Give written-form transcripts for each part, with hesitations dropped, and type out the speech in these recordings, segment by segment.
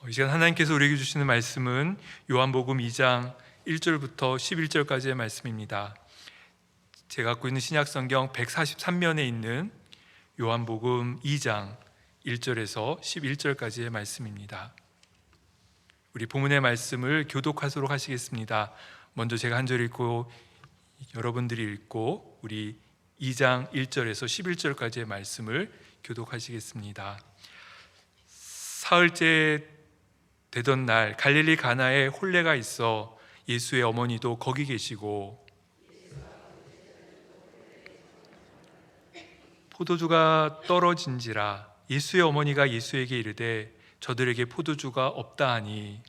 이 시간 하나님께서 우리에게 주시는 말씀은 요한복음 2장 1절부터 11절까지의 말씀입니다. 제가 갖고 있는 신약성경 143면에 있는 요한복음 2장 1절에서 11절까지의 말씀입니다. 우리 본문의 말씀을 교독하도록 하시겠습니다. 먼저 제가 한 절 읽고 여러분들이 읽고 우리 2장 1절에서 11절까지의 말씀을 교독하시겠습니다. 사흘째 되던 날 갈릴리 가나에 혼례가 있어 예수의 어머니도 거기 계시고 포도주가 떨어진지라 예수의 어머니가 예수에게 이르되 저들에게 포도주가 없다 하니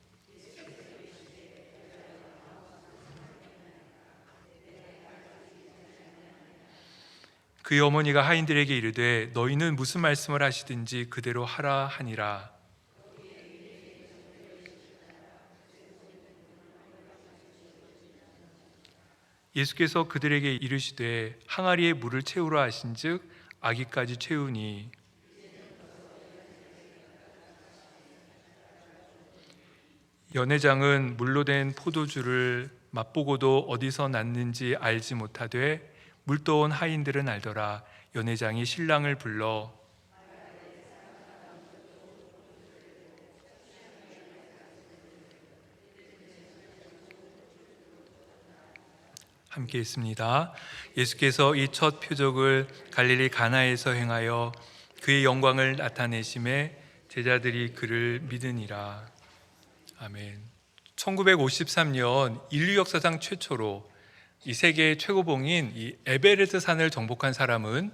그의 어머니가 하인들에게 이르되 너희는 무슨 말씀을 하시든지 그대로 하라 하니라. 예수께서 그들에게 이르시되 항아리에 물을 채우라 하신즉 아기까지 채우니 연회장은 물로 된 포도주를 맛보고도 어디서 났는지 알지 못하되 물떠온 하인들은 알더라. 연회장이 신랑을 불러 함께 있습니다. 예수께서 이 첫 표적을 갈릴리 가나에서 행하여 그의 영광을 나타내심에 제자들이 그를 믿으니라. 아멘. 1953년 인류 역사상 최초로 이 세계 최고봉인 이 에베레스트 산을 정복한 사람은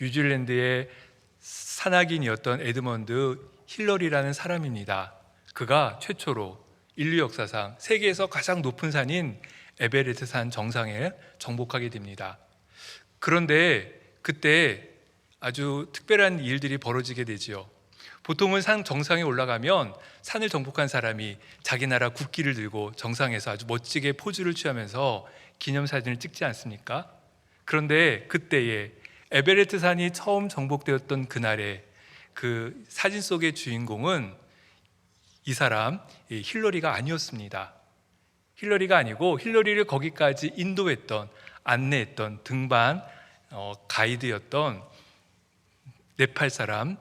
뉴질랜드의 산악인이었던 에드먼드 힐러리라는 사람입니다. 그가 최초로 인류 역사상 세계에서 가장 높은 산인 에베레스트 산 정상에 정복하게 됩니다. 그런데 그때 아주 특별한 일들이 벌어지게 되지요. 보통은 산 정상에 올라가면 산을 정복한 사람이 자기 나라 국기를 들고 정상에서 아주 멋지게 포즈를 취하면서 기념사진을 찍지 않습니까? 그런데 그때에 에베레스트 산이 처음 정복되었던 그날에 그 사진 속의 주인공은 이 사람 힐러리가 아니었습니다. 힐러리가 아니고 힐러리를 거기까지 인도했던, 안내했던 등반 가이드였던 네팔 사람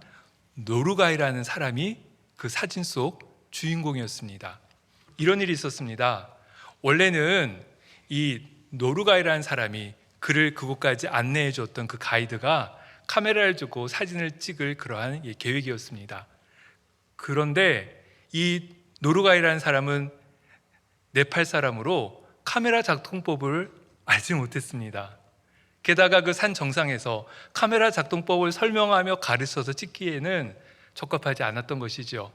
노르가이라는 사람이 그 사진 속 주인공이었습니다. 이런 일이 있었습니다. 원래는 이 노르가이라는 사람이 그를 그곳까지 안내해 줬던 그 가이드가 카메라를 주고 사진을 찍을 그러한 계획이었습니다. 그런데 이 노르가이라는 사람은 네팔 사람으로 카메라 작동법을 알지 못했습니다. 게다가 그 산 정상에서 카메라 작동법을 설명하며 가르쳐서 찍기에는 적합하지 않았던 것이죠.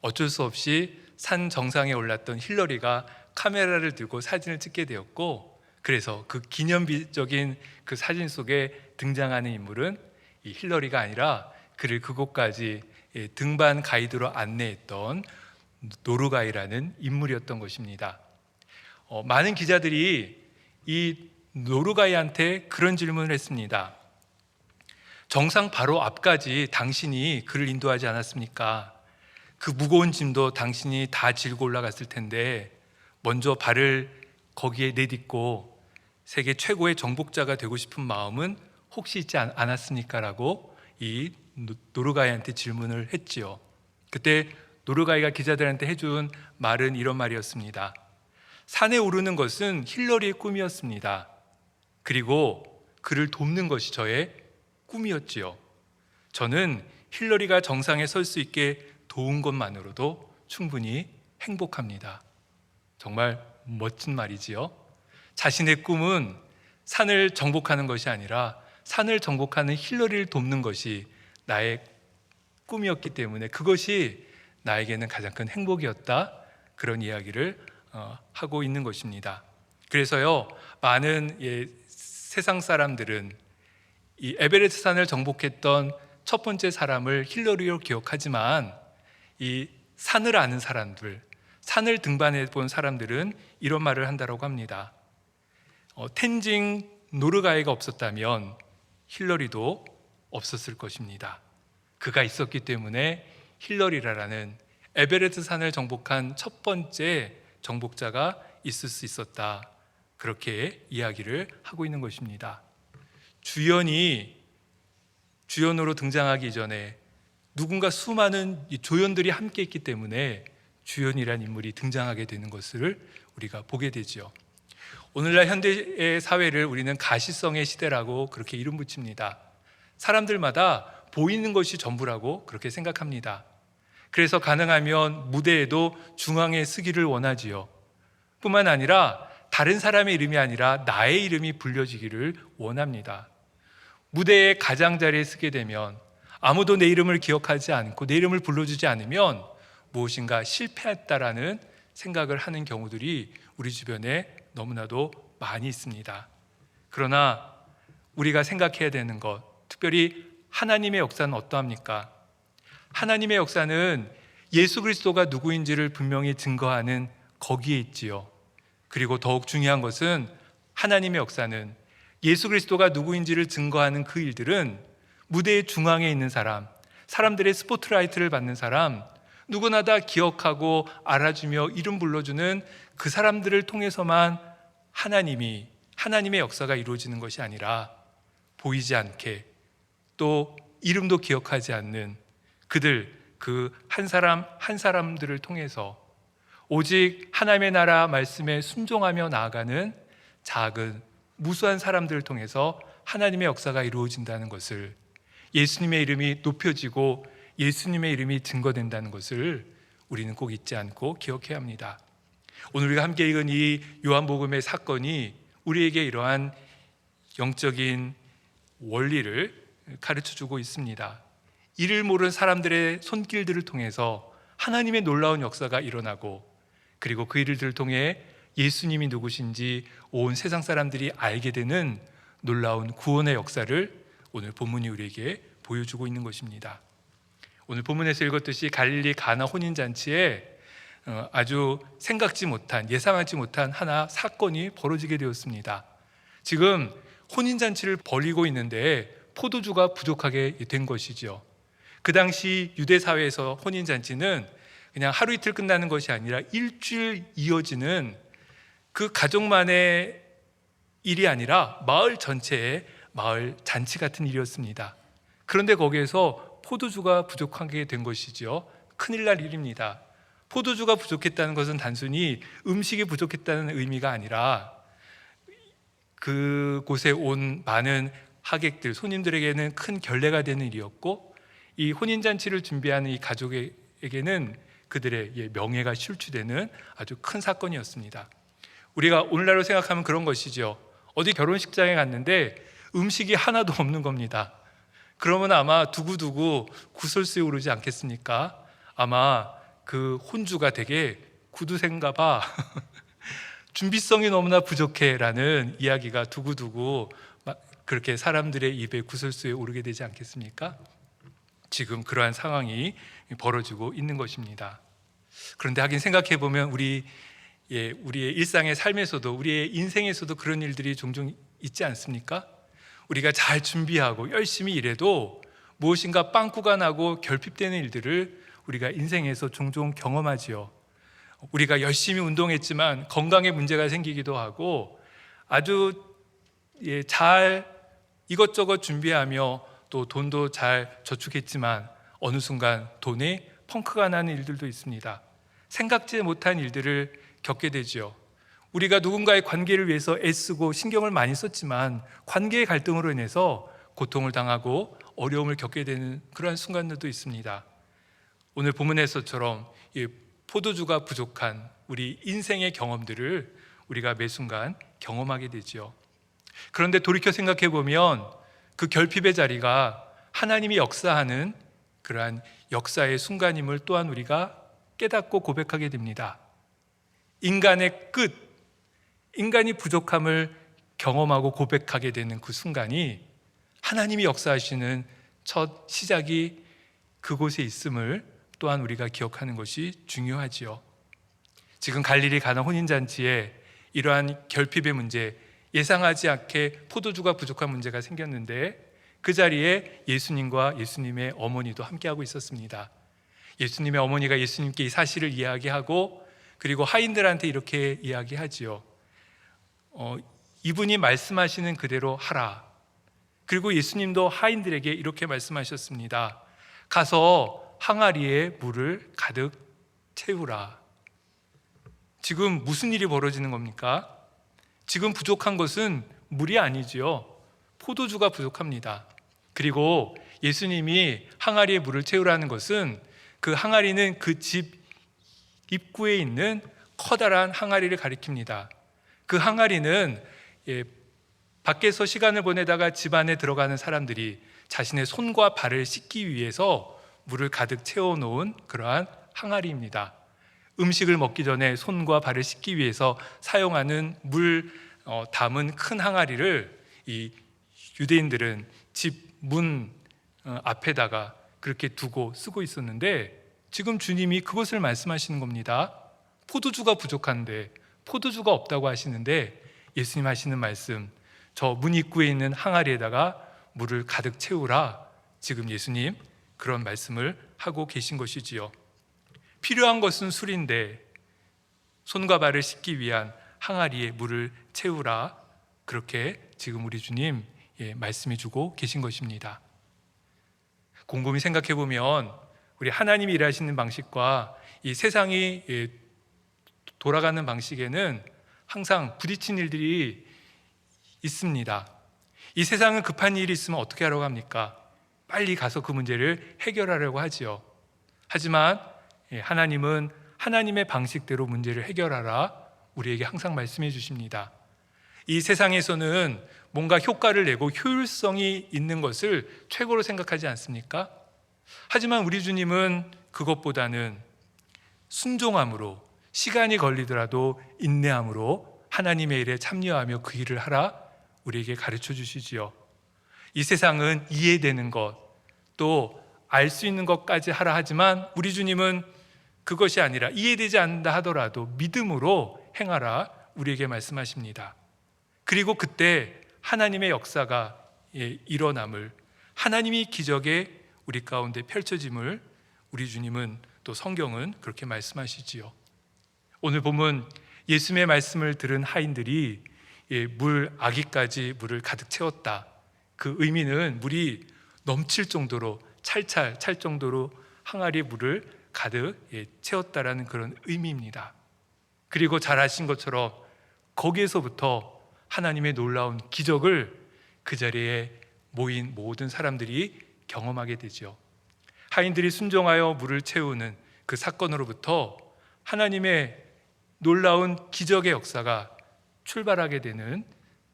어쩔 수 없이 산 정상에 올랐던 힐러리가 카메라를 들고 사진을 찍게 되었고, 그래서 그 기념비적인 그 사진 속에 등장하는 인물은 이 힐러리가 아니라 그를 그곳까지 등반 가이드로 안내했던 노르가이라는 인물이었던 것입니다. 많은 기자들이 이 노르가이한테 그런 질문을 했습니다. 정상 바로 앞까지 당신이 그를 인도하지 않았습니까? 그 무거운 짐도 당신이 다 질고 올라갔을 텐데 먼저 발을 거기에 내딛고 세계 최고의 정복자가 되고 싶은 마음은 혹시 있지 않았습니까? 라고 이 노르가이한테 질문을 했지요. 그때 노르가이가 기자들한테 해준 말은 이런 말이었습니다. 산에 오르는 것은 힐러리의 꿈이었습니다. 그리고 그를 돕는 것이 저의 꿈이었지요. 저는 힐러리가 정상에 설 수 있게 도운 것만으로도 충분히 행복합니다. 정말 멋진 말이지요. 자신의 꿈은 산을 정복하는 것이 아니라 산을 정복하는 힐러리를 돕는 것이 나의 꿈이었기 때문에 그것이 나에게는 가장 큰 행복이었다, 그런 이야기를 하고 있는 것입니다. 그래서요, 많은 세상 사람들은 이 에베레스트 산을 정복했던 첫 번째 사람을 힐러리로 기억하지만 이 산을 아는 사람들, 산을 등반해 본 사람들은 이런 말을 한다고 합니다. 텐징 노르가이가 없었다면 힐러리도 없었을 것입니다. 그가 있었기 때문에 힐러리라는 에베레스트 산을 정복한 첫 번째 정복자가 있을 수 있었다. 그렇게 이야기를 하고 있는 것입니다. 주연으로 등장하기 전에 누군가 수많은 조연들이 함께 있기 때문에 주연이라는 인물이 등장하게 되는 것을 우리가 보게 되죠. 오늘날 현대의 사회를 우리는 가시성의 시대라고 그렇게 이름 붙입니다. 사람들마다 보이는 것이 전부라고 그렇게 생각합니다. 그래서 가능하면 무대에도 중앙에 서기를 원하지요. 뿐만 아니라 다른 사람의 이름이 아니라 나의 이름이 불려지기를 원합니다. 무대의 가장자리에 서게 되면 아무도 내 이름을 기억하지 않고 내 이름을 불러주지 않으면 무엇인가 실패했다라는 생각을 하는 경우들이 우리 주변에 너무나도 많이 있습니다. 그러나 우리가 생각해야 되는 것, 특별히 하나님의 역사는 어떠합니까? 하나님의 역사는 예수 그리스도가 누구인지를 분명히 증거하는 거기에 있지요. 그리고 더욱 중요한 것은 하나님의 역사는 예수 그리스도가 누구인지를 증거하는 그 일들은 무대의 중앙에 있는 사람들의 스포트라이트를 받는 사람, 누구나 다 기억하고 알아주며 이름 불러주는 그 사람들을 통해서만 하나님의 역사가 이루어지는 것이 아니라 보이지 않게 또 이름도 기억하지 않는 그 한 사람 한 사람들을 통해서 오직 하나님의 나라 말씀에 순종하며 나아가는 작은 무수한 사람들을 통해서 하나님의 역사가 이루어진다는 것을, 예수님의 이름이 높여지고 예수님의 이름이 증거된다는 것을 우리는 꼭 잊지 않고 기억해야 합니다. 오늘 우리가 함께 읽은 이 요한복음의 사건이 우리에게 이러한 영적인 원리를 가르쳐주고 있습니다. 이를 모르는 사람들의 손길들을 통해서 하나님의 놀라운 역사가 일어나고, 그리고 그 일들을 통해 예수님이 누구신지 온 세상 사람들이 알게 되는 놀라운 구원의 역사를 오늘 본문이 우리에게 보여주고 있는 것입니다. 오늘 본문에서 읽었듯이 갈릴리 가나 혼인잔치에 아주 생각지 못한, 예상하지 못한 하나 사건이 벌어지게 되었습니다. 지금 혼인잔치를 벌이고 있는데 포도주가 부족하게 된 것이죠. 그 당시 유대 사회에서 혼인잔치는 그냥 하루 이틀 끝나는 것이 아니라 일주일 이어지는 그 가족만의 일이 아니라 마을 전체의 마을 잔치 같은 일이었습니다. 그런데 거기에서 포도주가 부족하게 된 것이죠. 큰일 날 일입니다. 포도주가 부족했다는 것은 단순히 음식이 부족했다는 의미가 아니라 그곳에 온 많은 하객들, 손님들에게는 큰 결례가 되는 일이었고, 이 혼인잔치를 준비하는 이 가족에게는 그들의 명예가 실추되는 아주 큰 사건이었습니다. 우리가 오늘날로 생각하면 그런 것이죠. 어디 결혼식장에 갔는데 음식이 하나도 없는 겁니다. 그러면 아마 두고두고 구설수에 오르지 않겠습니까? 아마 그 혼주가 되게 구두쇠인가 봐 준비성이 너무나 부족해 라는 이야기가 두고두고 그렇게 사람들의 입에 구설수에 오르게 되지 않겠습니까? 지금 그러한 상황이 벌어지고 있는 것입니다. 그런데 하긴 생각해 보면 우리의 일상의 삶에서도, 우리의 인생에서도 그런 일들이 종종 있지 않습니까? 우리가 잘 준비하고 열심히 일해도 무엇인가 빵꾸가 나고 결핍되는 일들을 우리가 인생에서 종종 경험하지요. 우리가 열심히 운동했지만 건강에 문제가 생기기도 하고, 아주 잘 이것저것 준비하며 또 돈도 잘 저축했지만 어느 순간 돈에 펑크가 나는 일들도 있습니다. 생각지 못한 일들을 겪게 되죠. 우리가 누군가의 관계를 위해서 애쓰고 신경을 많이 썼지만 관계의 갈등으로 인해서 고통을 당하고 어려움을 겪게 되는 그러한 순간들도 있습니다. 오늘 본문에서처럼 포도주가 부족한 우리 인생의 경험들을 우리가 매 순간 경험하게 되죠. 그런데 돌이켜 생각해 보면 그 결핍의 자리가 하나님이 역사하는 그러한 역사의 순간임을 또한 우리가 깨닫고 고백하게 됩니다. 인간의 끝, 인간이 부족함을 경험하고 고백하게 되는 그 순간이 하나님이 역사하시는 첫 시작이 그곳에 있음을 또한 우리가 기억하는 것이 중요하지요. 지금 갈릴리 가나 혼인잔치에 이러한 결핍의 문제, 예상하지 않게 포도주가 부족한 문제가 생겼는데 그 자리에 예수님과 예수님의 어머니도 함께하고 있었습니다. 예수님의 어머니가 예수님께 이 사실을 이야기하고 그리고 하인들한테 이렇게 이야기하지요. 이분이 말씀하시는 그대로 하라. 그리고 예수님도 하인들에게 이렇게 말씀하셨습니다. 가서 항아리에 물을 가득 채우라. 지금 무슨 일이 벌어지는 겁니까? 지금 부족한 것은 물이 아니지요. 포도주가 부족합니다. 그리고 예수님이 항아리에 물을 채우라는 것은 그 항아리는 그 집 입구에 있는 커다란 항아리를 가리킵니다. 그 항아리는 밖에서 시간을 보내다가 집 안에 들어가는 사람들이 자신의 손과 발을 씻기 위해서 물을 가득 채워놓은 그러한 항아리입니다. 음식을 먹기 전에 손과 발을 씻기 위해서 사용하는 물 담은 큰 항아리를 이 유대인들은 집 문 앞에다가 그렇게 두고 쓰고 있었는데 지금 주님이 그것을 말씀하시는 겁니다. 포도주가 부족한데, 포도주가 없다고 하시는데 예수님 하시는 말씀, 저 문 입구에 있는 항아리에다가 물을 가득 채우라. 지금 예수님 그런 말씀을 하고 계신 것이지요. 필요한 것은 술인데 손과 발을 씻기 위한 항아리에 물을 채우라. 그렇게 지금 우리 주님 말씀해 주고 계신 것입니다. 곰곰이 생각해 보면 우리 하나님이 일하시는 방식과 이 세상이 돌아가는 방식에는 항상 부딪힌 일들이 있습니다. 이 세상은 급한 일이 있으면 어떻게 하려고 합니까? 빨리 가서 그 문제를 해결하려고 하지요. 하지만 하나님은 하나님의 방식대로 문제를 해결하라 우리에게 항상 말씀해 주십니다. 이 세상에서는 뭔가 효과를 내고 효율성이 있는 것을 최고로 생각하지 않습니까? 하지만 우리 주님은 그것보다는 순종함으로, 시간이 걸리더라도 인내함으로 하나님의 일에 참여하며 그 일을 하라 우리에게 가르쳐 주시지요. 이 세상은 이해되는 것, 또 알 수 있는 것까지 하라 하지만 우리 주님은 그것이 아니라 이해되지 않는다 하더라도 믿음으로 행하라 우리에게 말씀하십니다. 그리고 그때 하나님의 역사가 일어남을, 하나님이 기적에 우리 가운데 펼쳐짐을 우리 주님은 또 성경은 그렇게 말씀하시지요. 오늘 보면 예수님의 말씀을 들은 하인들이 물 아기까지 물을 가득 채웠다. 그 의미는 물이 넘칠 정도로 찰찰 찰 정도로 항아리에 물을 가득 채웠다라는 그런 의미입니다. 그리고 잘 아신 것처럼 거기에서부터 하나님의 놀라운 기적을 그 자리에 모인 모든 사람들이 경험하게 되죠. 하인들이 순종하여 물을 채우는 그 사건으로부터 하나님의 놀라운 기적의 역사가 출발하게 되는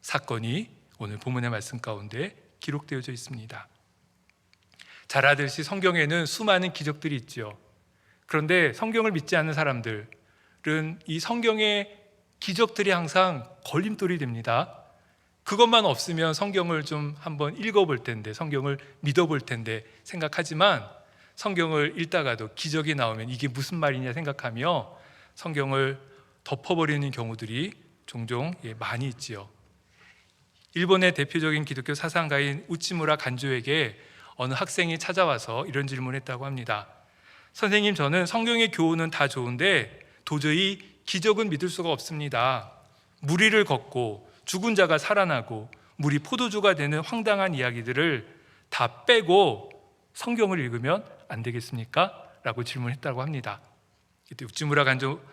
사건이 오늘 본문의 말씀 가운데 기록되어져 있습니다. 잘 아듯이 성경에는 수많은 기적들이 있죠. 그런데 성경을 믿지 않는 사람들은 이 성경의 기적들이 항상 걸림돌이 됩니다. 그것만 없으면 성경을 좀 한번 읽어볼 텐데, 성경을 믿어볼 텐데 생각하지만 성경을 읽다가도 기적이 나오면 이게 무슨 말이냐 생각하며 성경을 덮어버리는 경우들이 종종 많이 있지요. 일본의 대표적인 기독교 사상가인 우치무라 간조에게 어느 학생이 찾아와서 이런 질문을 했다고 합니다. 선생님, 저는 성경의 교훈은 다 좋은데 도저히 기적은 믿을 수가 없습니다. 물 위를 걷고 죽은 자가 살아나고 물이 포도주가 되는 황당한 이야기들을 다 빼고 성경을 읽으면 안 되겠습니까? 라고 질문했다고 합니다. 이때 우치무라 간조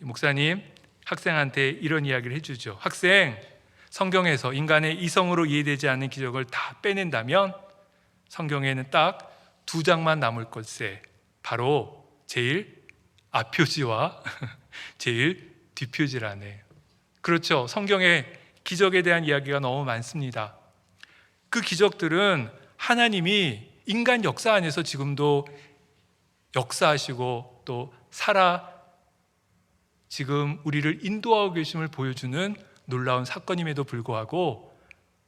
목사님 학생한테 이런 이야기를 해주죠. 학생, 성경에서 인간의 이성으로 이해되지 않는 기적을 다 빼낸다면 성경에는 딱 2장만 남을 것세. 바로 제일 앞표지와 제일 뒷표지라네. 그렇죠. 성경에 기적에 대한 이야기가 너무 많습니다. 그 기적들은 하나님이 인간 역사 안에서 지금도 역사하시고 또 지금 우리를 인도하고 계심을 보여주는 놀라운 사건임에도 불구하고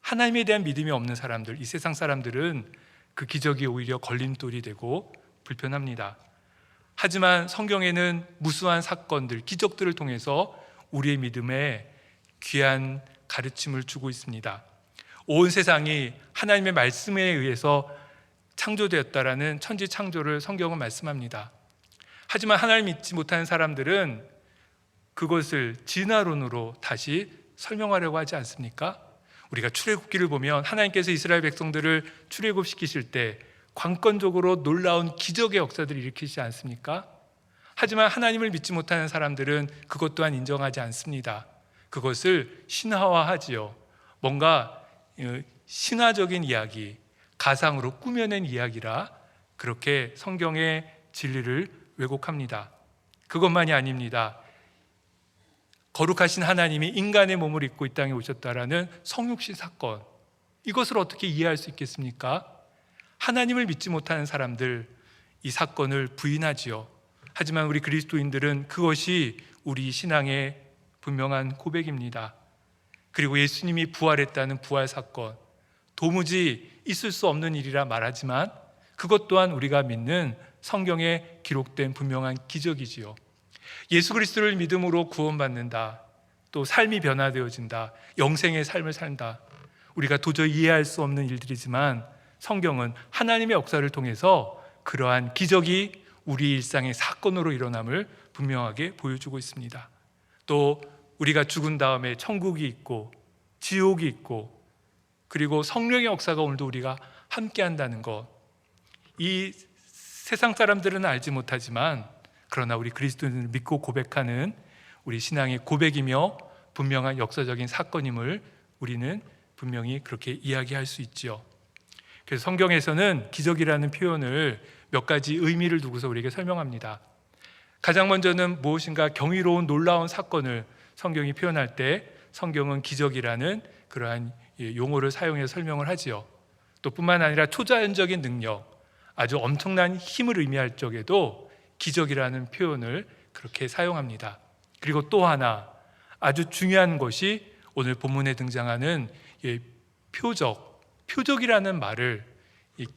하나님에 대한 믿음이 없는 사람들, 이 세상 사람들은 그 기적이 오히려 걸림돌이 되고 불편합니다. 하지만 성경에는 무수한 사건들, 기적들을 통해서 우리의 믿음에 귀한 가르침을 주고 있습니다. 온 세상이 하나님의 말씀에 의해서 창조되었다라는 천지 창조를 성경은 말씀합니다. 하지만 하나님 믿지 못하는 사람들은 그것을 진화론으로 다시 설명하려고 하지 않습니까? 우리가 출애굽기를 보면 하나님께서 이스라엘 백성들을 출애굽시키실 때 관건적으로 놀라운 기적의 역사들을 일으키지 않습니까? 하지만 하나님을 믿지 못하는 사람들은 그것 또한 인정하지 않습니다. 그것을 신화화하지요. 뭔가 신화적인 이야기, 가상으로 꾸며낸 이야기라 그렇게 성경의 진리를 왜곡합니다. 그것만이 아닙니다. 거룩하신 하나님이 인간의 몸을 입고 이 땅에 오셨다라는 성육신 사건, 이것을 어떻게 이해할 수 있겠습니까? 하나님을 믿지 못하는 사람들 이 사건을 부인하지요. 하지만 우리 그리스도인들은 그것이 우리 신앙의 분명한 고백입니다. 그리고 예수님이 부활했다는 부활 사건, 도무지 있을 수 없는 일이라 말하지만 그것 또한 우리가 믿는 성경에 기록된 분명한 기적이지요. 예수 그리스도를 믿음으로 구원받는다, 또 삶이 변화되어진다, 영생의 삶을 산다, 우리가 도저히 이해할 수 없는 일들이지만 성경은 하나님의 역사를 통해서 그러한 기적이 우리 일상의 사건으로 일어남을 분명하게 보여주고 있습니다. 또 우리가 죽은 다음에 천국이 있고 지옥이 있고 그리고 성령의 역사가 오늘도 우리가 함께 한다는 것, 이 세상 사람들은 알지 못하지만 그러나 우리 그리스도인을 믿고 고백하는 우리 신앙의 고백이며 분명한 역사적인 사건임을 우리는 분명히 그렇게 이야기할 수 있지요. 그래서 성경에서는 기적이라는 표현을 몇 가지 의미를 두고서 우리에게 설명합니다. 가장 먼저는 무엇인가 경이로운 놀라운 사건을 성경이 표현할 때 성경은 기적이라는 그러한 용어를 사용해서 설명을 하지요. 또 뿐만 아니라 초자연적인 능력, 아주 엄청난 힘을 의미할 적에도 기적이라는 표현을 그렇게 사용합니다. 그리고 또 하나 아주 중요한 것이 오늘 본문에 등장하는 표적이라는 말을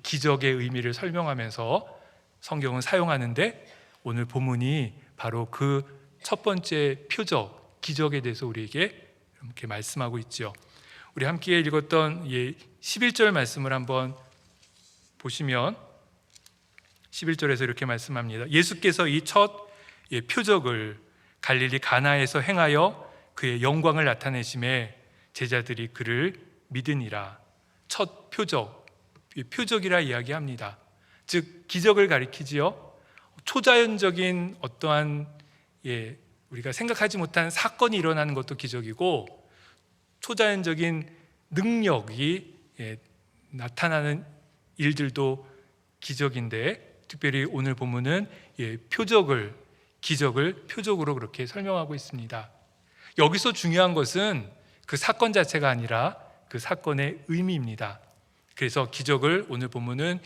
기적의 의미를 설명하면서 성경은 사용하는데 오늘 본문이 바로 그 첫 번째 표적, 기적에 대해서 우리에게 이렇게 말씀하고 있죠. 우리 함께 읽었던 11절 말씀을 한번 보시면 11절에서 이렇게 말씀합니다. 예수께서 이 첫 표적을 갈릴리 가나에서 행하여 그의 영광을 나타내심에 제자들이 그를 믿으니라. 첫 표적, 표적이라 이야기합니다. 즉 기적을 가리키지요. 초자연적인 어떠한 우리가 생각하지 못한 사건이 일어나는 것도 기적이고 초자연적인 능력이 나타나는 일들도 기적인데 특별히 오늘 본문은 기적을 표적으로 그렇게 설명하고 있습니다. 여기서 중요한 것은 그 사건 자체가 아니라 그 사건의 의미입니다. 그래서 기적을 오늘 본문은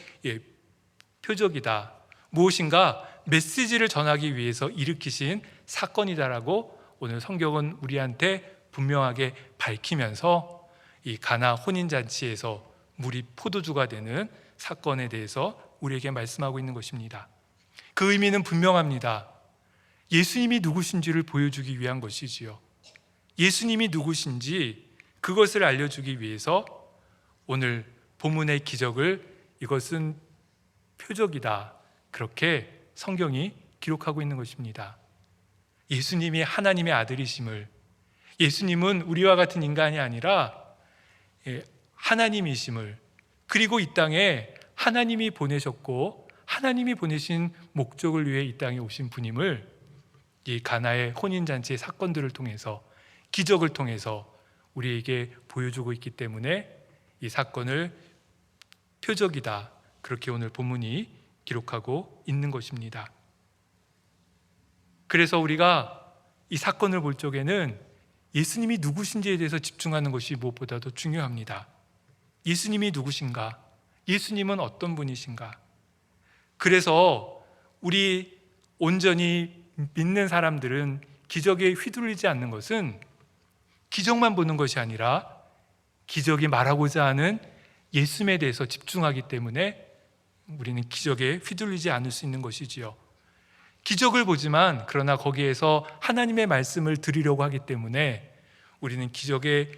표적이다, 무엇인가 메시지를 전하기 위해서 일으키신 사건이다라고 오늘 성경은 우리한테 분명하게 밝히면서 이 가나 혼인잔치에서 물이 포도주가 되는 사건에 대해서 우리에게 말씀하고 있는 것입니다. 그 의미는 분명합니다. 예수님이 누구신지를 보여주기 위한 것이지요. 예수님이 누구신지 그것을 알려주기 위해서 오늘 본문의 기적을 이것은 표적이다, 그렇게 성경이 기록하고 있는 것입니다. 예수님이 하나님의 아들이심을, 예수님은 우리와 같은 인간이 아니라 하나님이심을, 그리고 이 땅에 하나님이 보내셨고 하나님이 보내신 목적을 위해 이 땅에 오신 분임을 이 가나의 혼인잔치의 사건들을 통해서, 기적을 통해서 우리에게 보여주고 있기 때문에 이 사건을 표적이다, 그렇게 오늘 본문이 기록하고 있는 것입니다. 그래서 우리가 이 사건을 볼 적에는 예수님이 누구신지에 대해서 집중하는 것이 무엇보다도 중요합니다. 예수님이 누구신가? 예수님은 어떤 분이신가? 그래서 우리 온전히 믿는 사람들은 기적에 휘둘리지 않는 것은 기적만 보는 것이 아니라 기적이 말하고자 하는 예수님에 대해서 집중하기 때문에 우리는 기적에 휘둘리지 않을 수 있는 것이지요. 기적을 보지만 그러나 거기에서 하나님의 말씀을 드리려고 하기 때문에 우리는 기적에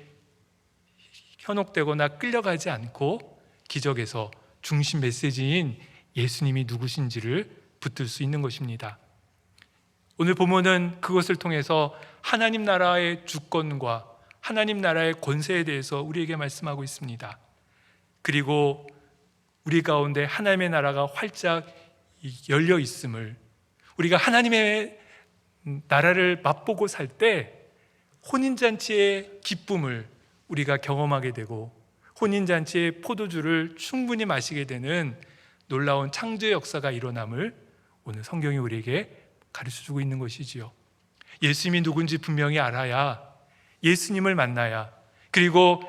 현혹되거나 끌려가지 않고 기적에서 중심 메시지인 예수님이 누구신지를 붙들 수 있는 것입니다. 오늘 본문은 그것을 통해서 하나님 나라의 주권과 하나님 나라의 권세에 대해서 우리에게 말씀하고 있습니다. 그리고 우리 가운데 하나님의 나라가 활짝 열려 있음을, 우리가 하나님의 나라를 맛보고 살 때 혼인잔치의 기쁨을 우리가 경험하게 되고 혼인잔치의 포도주를 충분히 마시게 되는 놀라운 창조의 역사가 일어남을 오늘 성경이 우리에게 가르쳐주고 있는 것이지요. 예수님이 누군지 분명히 알아야, 예수님을 만나야, 그리고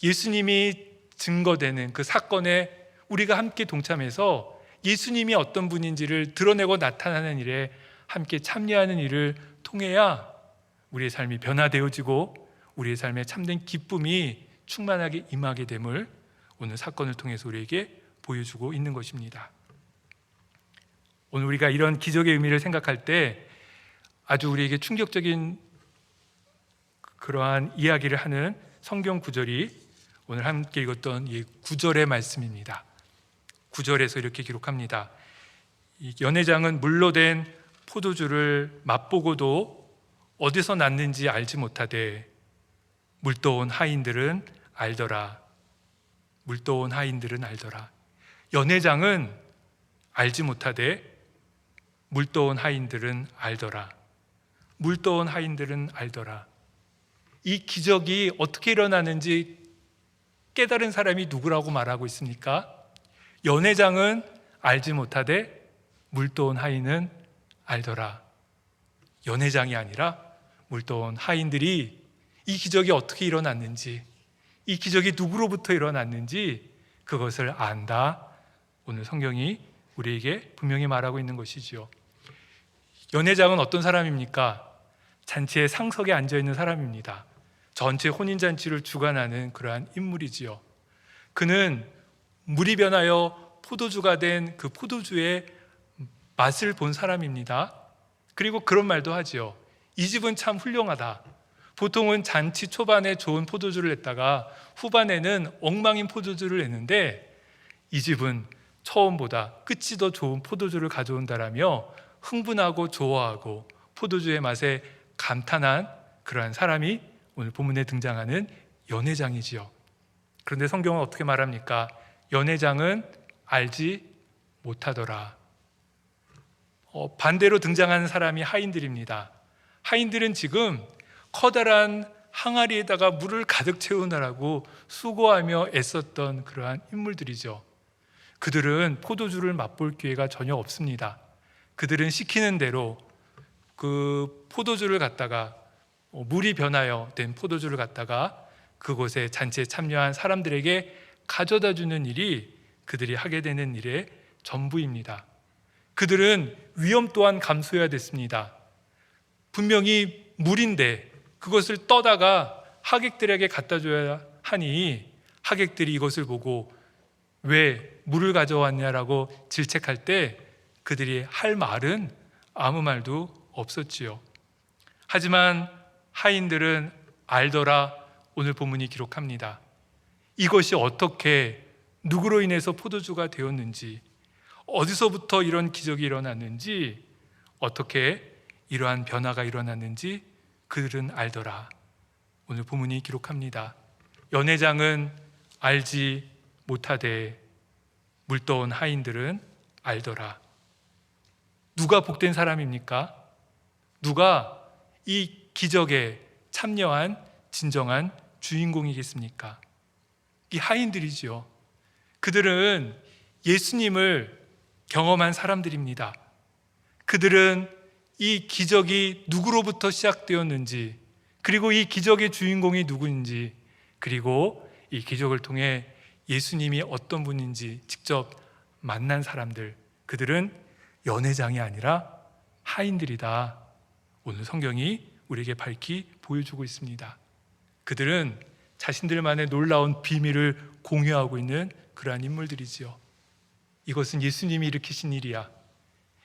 예수님이 증거되는 그 사건에 우리가 함께 동참해서 예수님이 어떤 분인지를 드러내고 나타나는 일에 함께 참여하는 일을 통해야 우리의 삶이 변화되어지고 우리의 삶에 참된 기쁨이 충만하게 임하게 됨을 오늘 사건을 통해서 우리에게 보여주고 있는 것입니다. 오늘 우리가 이런 기적의 의미를 생각할 때 아주 우리에게 충격적인 그러한 이야기를 하는 성경 구절이 오늘 함께 읽었던 이 9절의 말씀입니다. 9절에서 이렇게 기록합니다. 이 연회장은 물로 된 포도주를 맛보고도 어디서 났는지 알지 못하되 물떠온 하인들은 알더라. 물떠온 하인들은 알더라. 연회장은 알지 못하되 물떠온 하인들은 알더라. 물떠온 하인들은 알더라. 이 기적이 어떻게 일어나는지 깨달은 사람이 누구라고 말하고 있습니까? 연회장은 알지 못하되 물떠온 하인은 알더라. 연회장이 아니라 물떠온 하인들이 이 기적이 어떻게 일어났는지, 이 기적이 누구로부터 일어났는지 그것을 안다. 오늘 성경이 우리에게 분명히 말하고 있는 것이지요. 연회장은 어떤 사람입니까? 잔치의 상석에 앉아있는 사람입니다. 전체 혼인잔치를 주관하는 그러한 인물이지요. 그는 물이 변하여 포도주가 된 그 포도주의 맛을 본 사람입니다. 그리고 그런 말도 하지요. 이 집은 참 훌륭하다. 보통은 잔치 초반에 좋은 포도주를 냈다가 후반에는 엉망인 포도주를 냈는데 이 집은 처음보다 끝이 더 좋은 포도주를 가져온다라며 흥분하고 좋아하고 포도주의 맛에 감탄한 그러한 사람이 오늘 본문에 등장하는 연회장이지요. 그런데 성경은 어떻게 말합니까? 연회장은 알지 못하더라. 반대로 등장하는 사람이 하인들입니다. 하인들은 지금 커다란 항아리에다가 물을 가득 채우느라고 수고하며 애썼던 그러한 인물들이죠. 그들은 포도주를 맛볼 기회가 전혀 없습니다. 그들은 시키는 대로 그 포도주를 갖다가 물이 변하여 된 포도주를 갖다가 그곳에 잔치에 참여한 사람들에게 가져다 주는 일이 그들이 하게 되는 일의 전부입니다. 그들은 위험 또한 감수해야 됐습니다. 분명히 물인데 그것을 떠다가 하객들에게 갖다 줘야 하니 하객들이 이것을 보고 왜 물을 가져왔냐라고 질책할 때 그들이 할 말은 아무 말도 없었지요. 하지만 하인들은 알더라. 오늘 본문이 기록합니다. 이것이 어떻게 누구로 인해서 포도주가 되었는지, 어디서부터 이런 기적이 일어났는지, 어떻게 이러한 변화가 일어났는지 그들은 알더라. 오늘 본문이 기록합니다. 연회장은 알지 못하되 물떠온 하인들은 알더라. 누가 복된 사람입니까? 누가 이 기적에 참여한 진정한 주인공이겠습니까? 이 하인들이지요. 그들은 예수님을 경험한 사람들입니다. 그들은 이 기적이 누구로부터 시작되었는지, 그리고 이 기적의 주인공이 누구인지, 그리고 이 기적을 통해 예수님이 어떤 분인지 직접 만난 사람들, 그들은 연회장이 아니라 하인들이다. 오늘 성경이 우리에게 밝히 보여주고 있습니다. 그들은 자신들만의 놀라운 비밀을 공유하고 있는 그러한 인물들이지요. 이것은 예수님이 일으키신 일이야.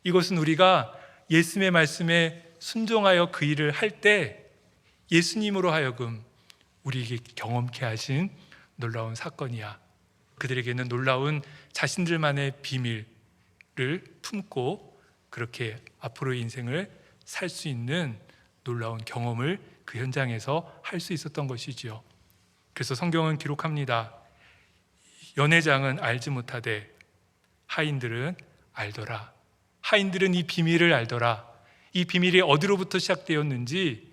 이것은 우리가 예수님의 말씀에 순종하여 그 일을 할 때 예수님으로 하여금 우리에게 경험케 하신 놀라운 사건이야. 그들에게는 놀라운 자신들만의 비밀을 품고 그렇게 앞으로의 인생을 살 수 있는 놀라운 경험을 그 현장에서 할 수 있었던 것이지요. 그래서 성경은 기록합니다. 연회장은 알지 못하되 하인들은 알더라. 하인들은 이 비밀을 알더라. 이 비밀이 어디로부터 시작되었는지,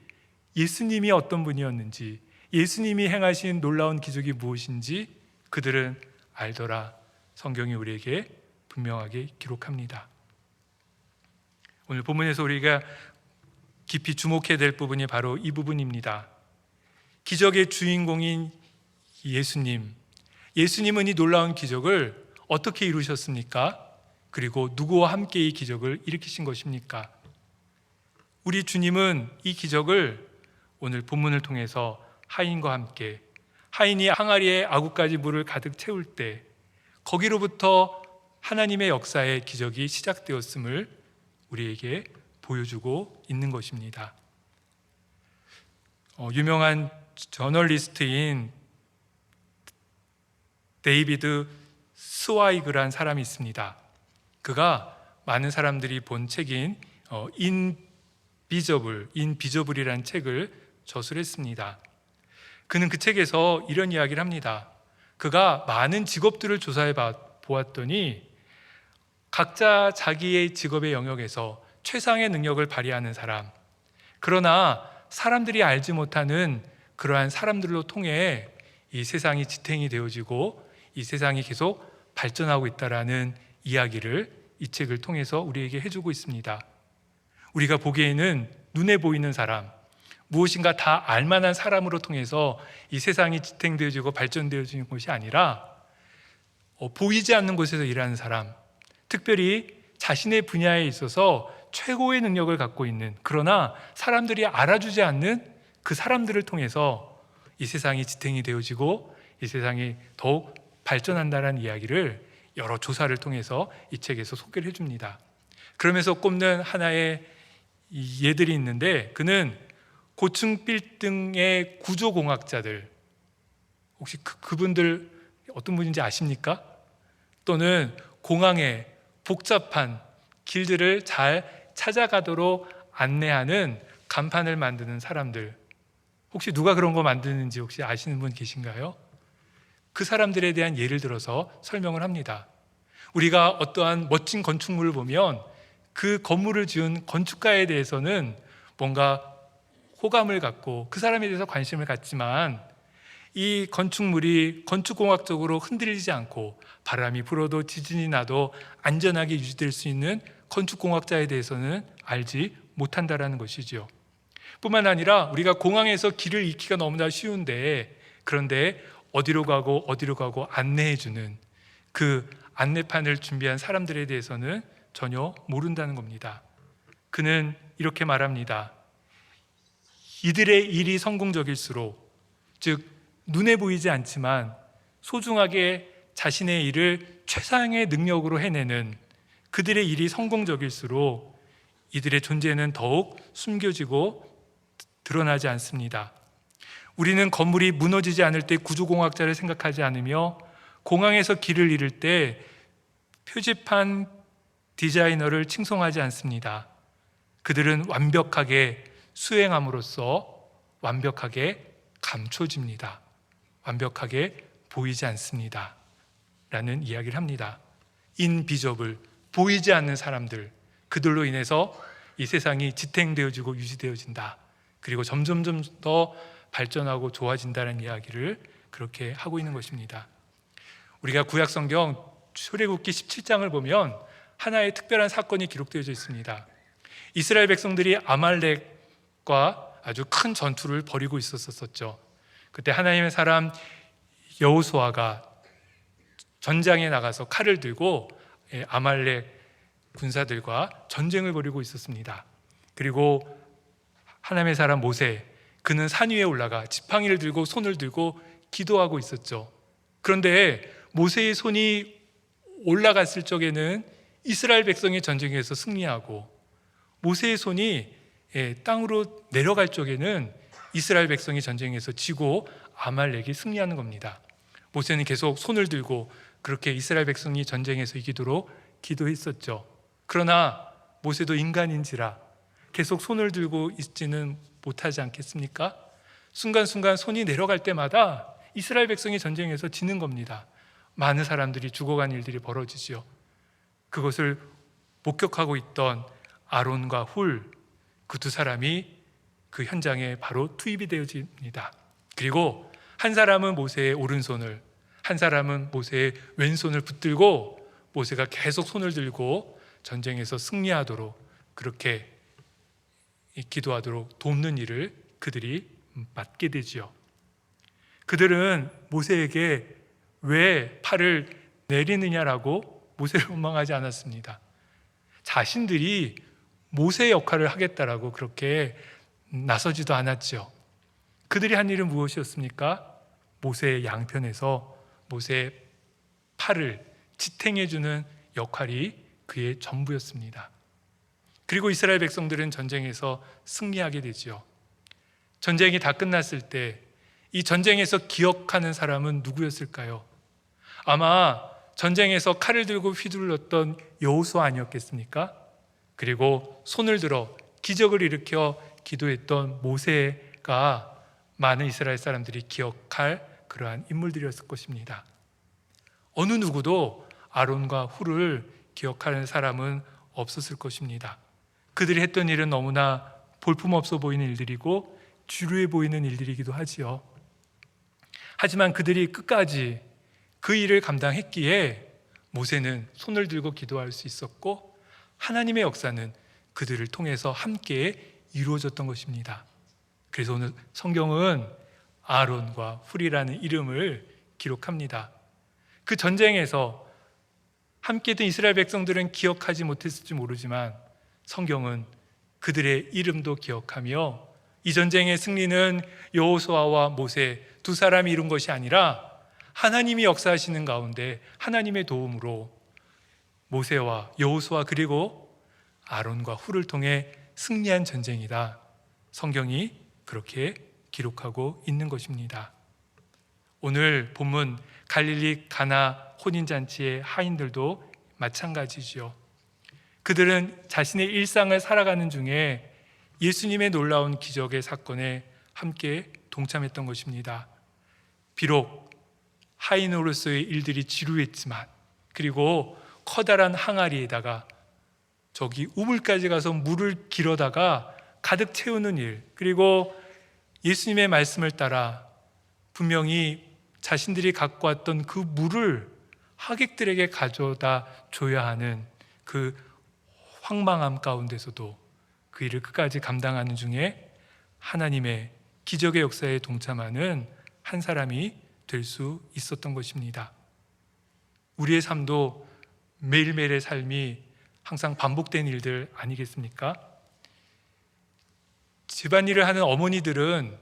예수님이 어떤 분이었는지, 예수님이 행하신 놀라운 기적이 무엇인지 그들은 알더라. 성경이 우리에게 분명하게 기록합니다. 오늘 본문에서 우리가 깊이 주목해야 될 부분이 바로 이 부분입니다. 기적의 주인공인 예수님, 예수님은 이 놀라운 기적을 어떻게 이루셨습니까? 그리고 누구와 함께 이 기적을 일으키신 것입니까? 우리 주님은 이 기적을 오늘 본문을 통해서 하인과 함께, 하인이 항아리에 아구까지 물을 가득 채울 때 거기로부터 하나님의 역사의 기적이 시작되었음을 우리에게 보여주고 있는 것입니다. 유명한 저널리스트인 데이비드 스와이그란 사람이 있습니다. 그가 많은 사람들이 본 책인 인비저블이라는 책을 저술했습니다. 그는 그 책에서 이런 이야기를 합니다. 그가 많은 직업들을 조사해 보았더니 각자 자기의 직업의 영역에서 최상의 능력을 발휘하는 사람, 그러나 사람들이 알지 못하는 그러한 사람들로 통해 이 세상이 지탱이 되어지고 이 세상이 계속 발전하고 있다라는 이야기를 이 책을 통해서 우리에게 해주고 있습니다. 우리가 보기에는 눈에 보이는 사람, 무엇인가 다 알만한 사람으로 통해서 이 세상이 지탱되어지고 발전되어지는 것이 아니라 보이지 않는 곳에서 일하는 사람, 특별히 자신의 분야에 있어서 최고의 능력을 갖고 있는, 그러나 사람들이 알아주지 않는 그 사람들을 통해서 이 세상이 지탱이 되어지고 이 세상이 더욱 발전한다는 이야기를 여러 조사를 통해서 이 책에서 소개를 해줍니다. 그러면서 꼽는 하나의 예들이 있는데, 그는 고층 빌딩의 구조공학자들, 혹시 그분들 어떤 분인지 아십니까? 또는 공항의 복잡한 길들을 잘 찾아가도록 안내하는 간판을 만드는 사람들, 혹시 누가 그런 거 만드는지 혹시 아시는 분 계신가요? 그 사람들에 대한 예를 들어서 설명을 합니다. 우리가 어떠한 멋진 건축물을 보면 그 건물을 지은 건축가에 대해서는 뭔가 호감을 갖고 그 사람에 대해서 관심을 갖지만, 이 건축물이 건축공학적으로 흔들리지 않고 바람이 불어도 지진이 나도 안전하게 유지될 수 있는 건축공학자에 대해서는 알지 못한다라는 것이죠. 뿐만 아니라 우리가 공항에서 길을 잃기가 너무나 쉬운데, 그런데 어디로 가고 안내해주는 그 안내판을 준비한 사람들에 대해서는 전혀 모른다는 겁니다. 그는 이렇게 말합니다. 이들의 일이 성공적일수록, 즉 눈에 보이지 않지만 소중하게 자신의 일을 최상의 능력으로 해내는 그들의 일이 성공적일수록 이들의 존재는 더욱 숨겨지고 드러나지 않습니다. 우리는 건물이 무너지지 않을 때 구조공학자를 생각하지 않으며 공항에서 길을 잃을 때 표지판 디자이너를 칭송하지 않습니다. 그들은 완벽하게 수행함으로써 완벽하게 감춰집니다. 완벽하게 보이지 않습니다. 라는 이야기를 합니다. 인비저블, 보이지 않는 사람들, 그들로 인해서 이 세상이 지탱되어지고 유지되어진다. 그리고 점점점 더 발전하고 좋아진다는 이야기를 그렇게 하고 있는 것입니다. 우리가 구약성경 출애굽기 17장을 보면 하나의 특별한 사건이 기록되어져 있습니다. 이스라엘 백성들이 아말렉과 아주 큰 전투를 벌이고 있었었죠. 그때 하나님의 사람 여호수아가 전장에 나가서 칼을 들고 아말렉 군사들과 전쟁을 벌이고 있었습니다. 그리고 하나님의 사람 모세, 그는 산 위에 올라가 지팡이를 들고 손을 들고 기도하고 있었죠. 그런데 모세의 손이 올라갔을 적에는 이스라엘 백성이 전쟁에서 승리하고, 모세의 손이 땅으로 내려갈 적에는 이스라엘 백성이 전쟁에서 지고 아말렉이 승리하는 겁니다. 모세는 계속 손을 들고 그렇게 이스라엘 백성이 전쟁에서 이기도록 기도했었죠. 그러나 모세도 인간인지라 계속 손을 들고 있지는 못하지 않겠습니까? 순간순간 손이 내려갈 때마다 이스라엘 백성이 전쟁에서 지는 겁니다. 많은 사람들이 죽어간 일들이 벌어지지요. 그것을 목격하고 있던 아론과 훌, 그 두 사람이 그 현장에 바로 투입이 되어집니다. 그리고 한 사람은 모세의 오른손을, 한 사람은 모세의 왼손을 붙들고 모세가 계속 손을 들고 전쟁에서 승리하도록 그렇게 기도하도록 돕는 일을 그들이 맡게 되지요. 그들은 모세에게 왜 팔을 내리느냐라고 모세를 원망하지 않았습니다. 자신들이 모세의 역할을 하겠다라고 그렇게 나서지도 않았죠. 그들이 한 일은 무엇이었습니까? 모세의 양편에서 모세의 팔을 지탱해주는 역할이 그의 전부였습니다. 그리고 이스라엘 백성들은 전쟁에서 승리하게 되지요. 전쟁이 다 끝났을 때 이 전쟁에서 기억하는 사람은 누구였을까요? 아마 전쟁에서 칼을 들고 휘둘렀던 여호수아 아니었겠습니까? 그리고 손을 들어 기적을 일으켜 기도했던 모세가 많은 이스라엘 사람들이 기억할 그러한 인물들이었을 것입니다. 어느 누구도 아론과 훌을 기억하는 사람은 없었을 것입니다. 그들이 했던 일은 너무나 볼품없어 보이는 일들이고 주류해 보이는 일들이기도 하지요. 하지만 그들이 끝까지 그 일을 감당했기에 모세는 손을 들고 기도할 수 있었고 하나님의 역사는 그들을 통해서 함께 이루어졌던 것입니다. 그래서 오늘 성경은 아론과 훌이라는 이름을 기록합니다. 그 전쟁에서 함께했던 이스라엘 백성들은 기억하지 못했을지 모르지만 성경은 그들의 이름도 기억하며 이 전쟁의 승리는 여호수아와 모세 두 사람이 이룬 것이 아니라 하나님이 역사하시는 가운데 하나님의 도움으로 모세와 여호수아 그리고 아론과 훌을 통해 승리한 전쟁이다. 성경이 그렇게 기록하고 있는 것입니다. 오늘 본문 갈릴리 가나 혼인잔치의 하인들도 마찬가지죠. 그들은 자신의 일상을 살아가는 중에 예수님의 놀라운 기적의 사건에 함께 동참했던 것입니다. 비록 하인으로서의 일들이 지루했지만 그리고 커다란 항아리에다가 저기 우물까지 가서 물을 길어다가 가득 채우는 일, 그리고 예수님의 말씀을 따라 분명히 자신들이 갖고 왔던 그 물을 하객들에게 가져다 줘야 하는 그 황망함 가운데서도 그 일을 끝까지 감당하는 중에 하나님의 기적의 역사에 동참하는 한 사람이 될 수 있었던 것입니다. 우리의 삶도 매일매일의 삶이 항상 반복된 일들 아니겠습니까? 집안일을 하는 어머니들은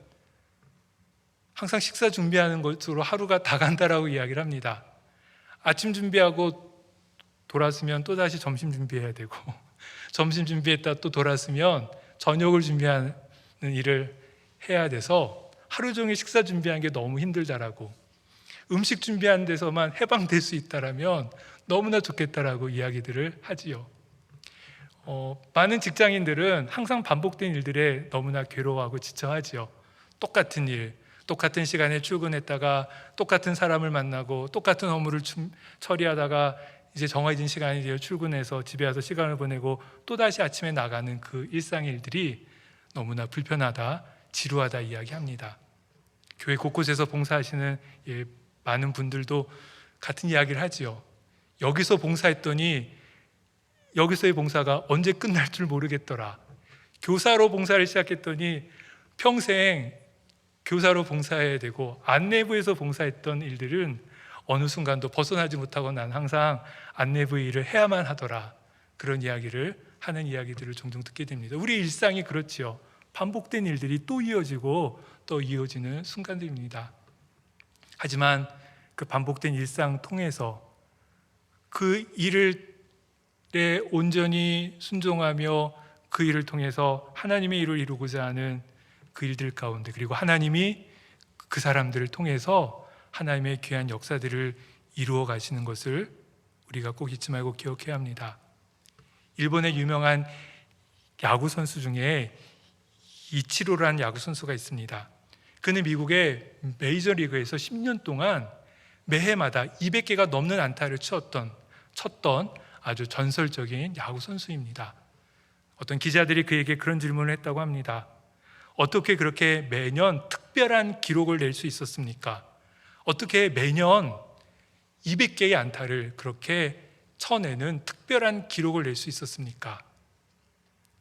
항상 식사 준비하는 것으로 하루가 다 간다라고 이야기를 합니다. 아침 준비하고 돌아서면 또다시 점심 준비해야 되고 점심 준비했다 또 돌아서면 저녁을 준비하는 일을 해야 돼서 하루 종일 식사 준비하는 게 너무 힘들다라고, 음식 준비하는 데서만 해방될 수 있다라면 너무나 좋겠다라고 이야기들을 하지요. 많은 직장인들은 항상 반복된 일들에 너무나 괴로워하고 지쳐하지요. 똑같은 일, 똑같은 시간에 출근했다가 똑같은 사람을 만나고 똑같은 업무를 처리하다가 이제 정해진 시간이 되어 출근해서 집에 와서 시간을 보내고 또다시 아침에 나가는 그 일상의 일들이 너무나 불편하다, 지루하다 이야기합니다. 교회 곳곳에서 봉사하시는 많은 분들도 같은 이야기를 하지요. 여기서 봉사했더니 여기서의 봉사가 언제 끝날 줄 모르겠더라. 교사로 봉사를 시작했더니 평생 교사로 봉사해야 되고 안내부에서 봉사했던 일들은 어느 순간도 벗어나지 못하고 난 항상 안내부 일을 해야만 하더라. 그런 이야기를 하는 이야기들을 종종 듣게 됩니다. 우리 일상이 그렇지요. 반복된 일들이 또 이어지고 또 이어지는 순간들입니다. 하지만 그 반복된 일상 통해서 그 일을 온전히 순종하며 그 일을 통해서 하나님의 일을 이루고자 하는 그 일들 가운데, 그리고 하나님이 그 사람들을 통해서 하나님의 귀한 역사들을 이루어 가시는 것을 우리가 꼭 잊지 말고 기억해야 합니다. 일본의 유명한 야구 선수 중에 이치로라는 야구 선수가 있습니다. 그는 미국의 메이저리그에서 10년 동안 매해마다 200개가 넘는 안타를 쳤던 아주 전설적인 야구 선수입니다. 어떤 기자들이 그에게 그런 질문을 했다고 합니다. 어떻게 그렇게 매년 특별한 기록을 낼 수 있었습니까? 어떻게 매년 200개의 안타를 그렇게 쳐내는 특별한 기록을 낼 수 있었습니까?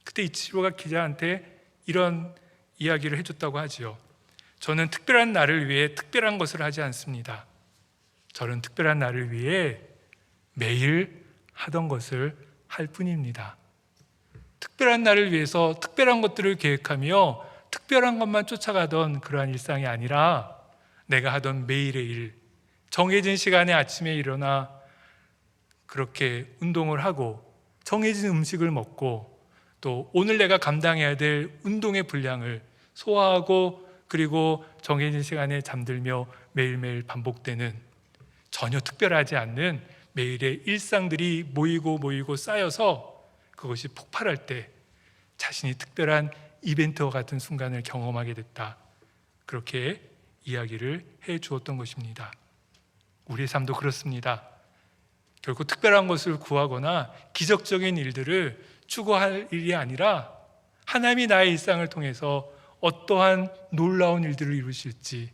그때 이치로가 기자한테 이런 이야기를 해줬다고 하지요. 저는 특별한 날을 위해 특별한 것을 하지 않습니다. 저는 특별한 날을 위해 매일 하던 것을 할 뿐입니다. 특별한 날을 위해서 특별한 것들을 계획하며 특별한 것만 쫓아가던 그러한 일상이 아니라 내가 하던 매일의 일, 정해진 시간에 아침에 일어나 그렇게 운동을 하고 정해진 음식을 먹고 또 오늘 내가 감당해야 될 운동의 분량을 소화하고 그리고 정해진 시간에 잠들며 매일매일 반복되는 전혀 특별하지 않는 매일의 일상들이 모이고 쌓여서 그것이 폭발할 때 자신이 특별한 이벤트와 같은 순간을 경험하게 됐다. 그렇게 이야기를 해 주었던 것입니다. 우리의 삶도 그렇습니다. 결코 특별한 것을 구하거나 기적적인 일들을 추구할 일이 아니라 하나님이 나의 일상을 통해서 어떠한 놀라운 일들을 이루실지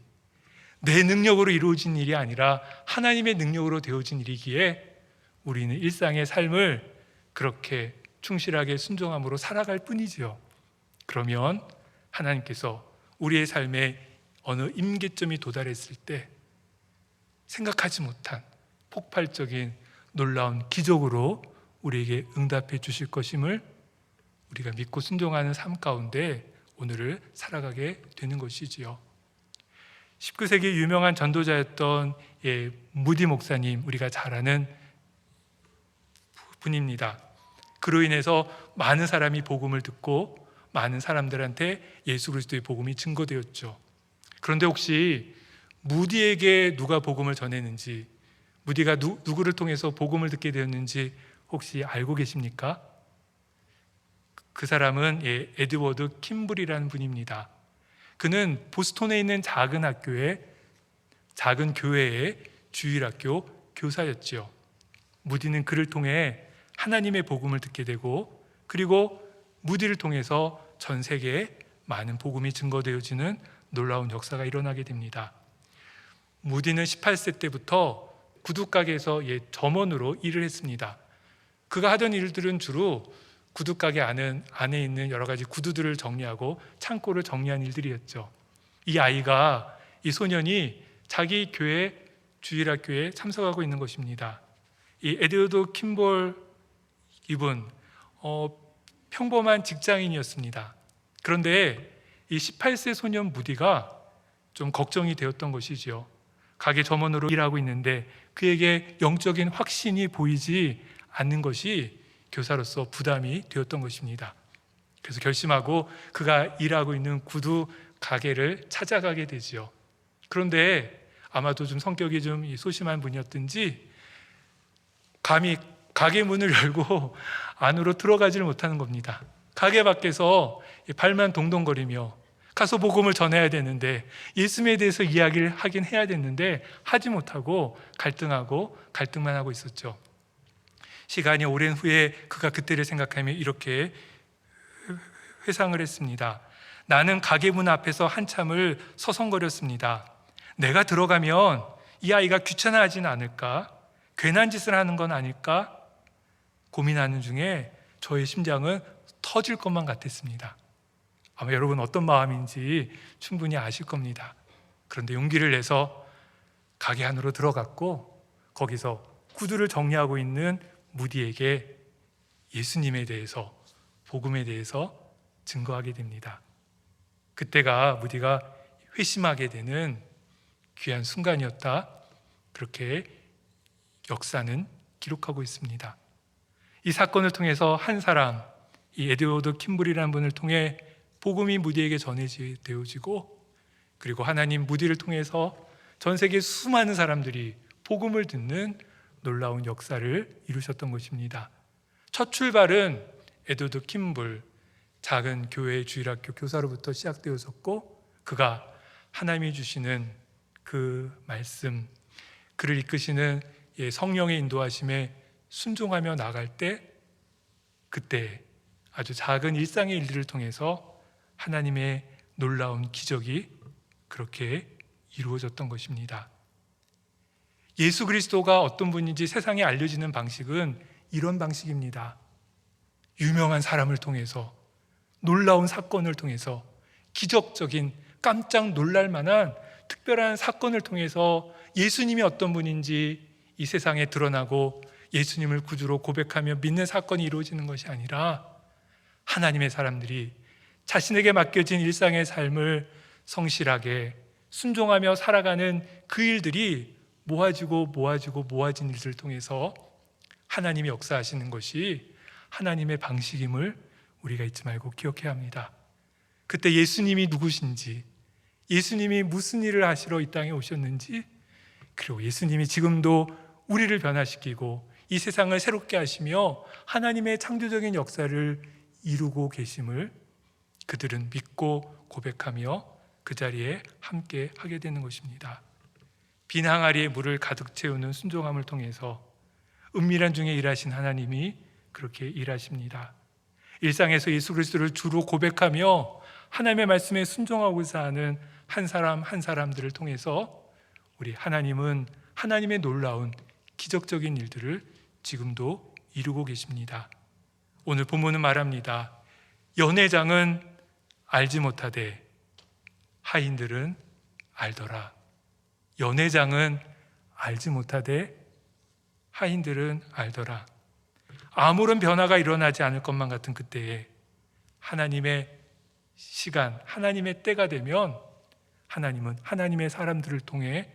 내 능력으로 이루어진 일이 아니라 하나님의 능력으로 되어진 일이기에 우리는 일상의 삶을 그렇게 충실하게 순종함으로 살아갈 뿐이지요. 그러면 하나님께서 우리의 삶에 어느 임계점이 도달했을 때 생각하지 못한 폭발적인 놀라운 기적으로 우리에게 응답해 주실 것임을 우리가 믿고 순종하는 삶 가운데 오늘을 살아가게 되는 것이지요. 19세기 유명한 전도자였던 무디 목사님, 우리가 잘 아는 분입니다. 그로 인해서 많은 사람이 복음을 듣고 많은 사람들한테 예수 그리스도의 복음이 증거되었죠. 그런데 혹시 무디에게 누가 복음을 전했는지, 무디가 누구를 통해서 복음을 듣게 되었는지 혹시 알고 계십니까? 그 사람은 에드워드 킴블이라는 분입니다. 그는 보스턴에 있는 작은 교회의 주일학교 교사였지요. 무디는 그를 통해 하나님의 복음을 듣게 되고 그리고 무디를 통해서 전 세계에 많은 복음이 증거되어지는 놀라운 역사가 일어나게 됩니다. 무디는 18세 때부터 구두가게에서 점원으로 일을 했습니다. 그가 하던 일들은 주로 구두가게 안에 있는 여러 가지 구두들을 정리하고 창고를 정리한 일들이었죠. 이 소년이 자기 교회 주일학교에 참석하고 있는 것입니다. 이 에드워드 킴볼 이분 평범한 직장인이었습니다. 그런데 이 18세 소년 무디가 좀 걱정이 되었던 것이지요. 가게 점원으로 일하고 있는데 그에게 영적인 확신이 보이지 않는 것이 교사로서 부담이 되었던 것입니다. 그래서 결심하고 그가 일하고 있는 구두 가게를 찾아가게 되지요. 그런데 아마도 좀 성격이 좀 소심한 분이었든지 감히 가게 문을 열고 안으로 들어가지를 못하는 겁니다. 가게 밖에서 발만 동동거리며 가서 복음을 전해야 되는데 예수님에 대해서 이야기를 하긴 해야 됐는데 하지 못하고 갈등만 하고 있었죠. 시간이 오랜 후에 그가 그때를 생각하며 이렇게 회상을 했습니다. 나는 가게 문 앞에서 한참을 서성거렸습니다. 내가 들어가면 이 아이가 귀찮아하진 않을까? 괜한 짓을 하는 건 아닐까? 고민하는 중에 저의 심장은 터질 것만 같았습니다. 아마 여러분 어떤 마음인지 충분히 아실 겁니다. 그런데 용기를 내서 가게 안으로 들어갔고 거기서 구두를 정리하고 있는 무디에게 예수님에 대해서, 복음에 대해서 증거하게 됩니다. 그때가 무디가 회심하게 되는 귀한 순간이었다. 그렇게 역사는 기록하고 있습니다. 이 사건을 통해서 한 사람, 이 에드워드 킴블이라는 분을 통해 복음이 무디에게 전해되어지고 그리고 하나님 무디를 통해서 전 세계 수많은 사람들이 복음을 듣는 놀라운 역사를 이루셨던 것입니다. 첫 출발은 에드워드 킴블, 작은 교회 주일학교 교사로부터 시작되었었고, 그가 하나님이 주시는 그 말씀, 그를 이끄시는 성령의 인도하심에 순종하며 나갈 때, 그때 아주 작은 일상의 일들을 통해서 하나님의 놀라운 기적이 그렇게 이루어졌던 것입니다. 예수 그리스도가 어떤 분인지 세상에 알려지는 방식은 이런 방식입니다. 유명한 사람을 통해서, 놀라운 사건을 통해서, 기적적인 깜짝 놀랄 만한 특별한 사건을 통해서 예수님이 어떤 분인지 이 세상에 드러나고 예수님을 구주로 고백하며 믿는 사건이 이루어지는 것이 아니라, 하나님의 사람들이 자신에게 맡겨진 일상의 삶을 성실하게 순종하며 살아가는 그 일들이 모아진 일들을 통해서 하나님이 역사하시는 것이 하나님의 방식임을 우리가 잊지 말고 기억해야 합니다. 그때 예수님이 누구신지, 예수님이 무슨 일을 하시러 이 땅에 오셨는지, 그리고 예수님이 지금도 우리를 변화시키고 이 세상을 새롭게 하시며 하나님의 창조적인 역사를 이루고 계심을 그들은 믿고 고백하며 그 자리에 함께 하게 되는 것입니다. 빈 항아리에 물을 가득 채우는 순종함을 통해서 은밀한 중에 일하신 하나님이 그렇게 일하십니다. 일상에서 예수 그리스도를 주로 고백하며 하나님의 말씀에 순종하고자 하는 한 사람 한 사람들을 통해서 우리 하나님은 하나님의 놀라운 기적적인 일들을 지금도 이루고 계십니다. 오늘 본문은 말합니다. 연회장은 알지 못하되 하인들은 알더라. 연회장은 알지 못하되 하인들은 알더라. 아무런 변화가 일어나지 않을 것만 같은 그때에 하나님의 시간, 하나님의 때가 되면 하나님은 하나님의 사람들을 통해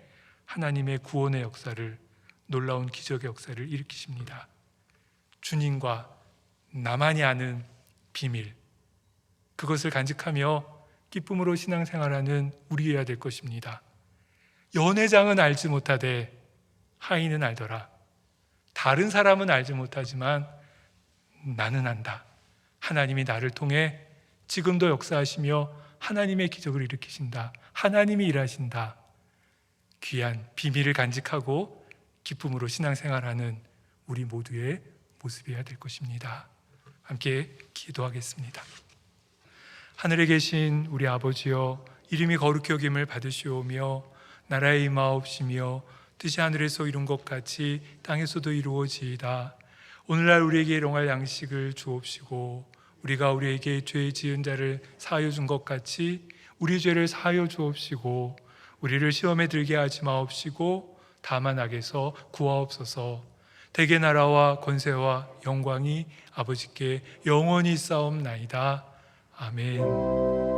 하나님의 구원의 역사를, 놀라운 기적의 역사를 일으키십니다. 주님과 나만이 아는 비밀, 그것을 간직하며 기쁨으로 신앙생활하는 우리여야 될 것입니다. 연회장은 알지 못하되 하인은 알더라. 다른 사람은 알지 못하지만 나는 안다. 하나님이 나를 통해 지금도 역사하시며 하나님의 기적을 일으키신다. 하나님이 일하신다. 귀한 비밀을 간직하고 기쁨으로 신앙생활하는 우리 모두의 모습이어야 될 것입니다. 함께 기도하겠습니다. 하늘에 계신 우리 아버지여, 이름이 거룩히 여김을 받으시오며 나라의 임하옵시며 뜻이 하늘에서 이룬 것 같이 땅에서도 이루어지이다. 오늘날 우리에게 일용할 양식을 주옵시고 우리가 우리에게 죄 지은 자를 사하여 준 것 같이 우리 죄를 사하여 주옵시고 우리를 시험에 들게 하지 마옵시고 다만 악에서 구하옵소서. 대개 나라와 권세와 영광이 아버지께 영원히 있사옵나이다. 아멘.